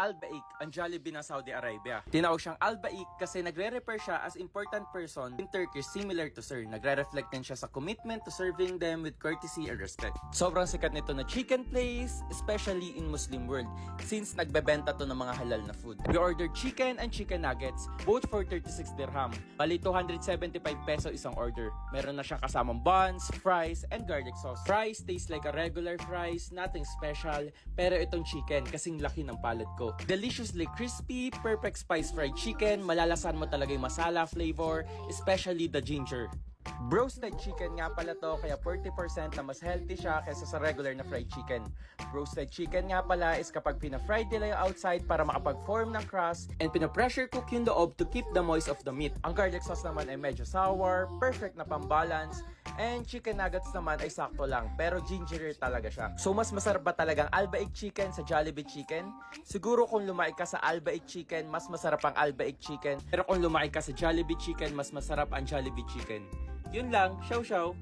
Al-Baik, ang Jollibee ng Saudi Arabia. Tinawag siyang Al-Baik kasi nagre-refer siya as important person in Turkish similar to sir. Nagre-reflect din siya sa commitment to serving them with courtesy and respect. Sobrang sikat nito na chicken place, especially in Muslim world, since nagbebenta to ng mga halal na food. We ordered chicken and chicken nuggets, both for 36 dirham. Bali 275 peso isang order. Meron na siyang kasamang buns, fries, and garlic sauce. Fries taste like a regular fries, nothing special, pero itong chicken kasing laki ng palad ko. Deliciously crispy, perfect spice fried chicken, malalasan mo talaga yung masala flavor, especially the ginger. Roasted chicken nga pala to, kaya 40% na mas healthy siya kaysa sa regular na fried chicken. Roasted chicken nga pala is kapag pina-fried nila yung outside para makapag-form ng crust and pina-pressure cook yung loob to keep the moist of the meat. Ang garlic sauce naman ay medyo sour, perfect na pambalance, and chicken nuggets naman ay sakto lang, pero gingery talaga siya. So mas masarap ba talagang Al-Baik chicken sa Jollibee chicken? Siguro kung lumaki ka sa Al-Baik chicken, mas masarap ang Al-Baik chicken. Pero kung lumaki ka sa Jollibee chicken, mas masarap ang Jollibee chicken. Yun lang, ciao ciao!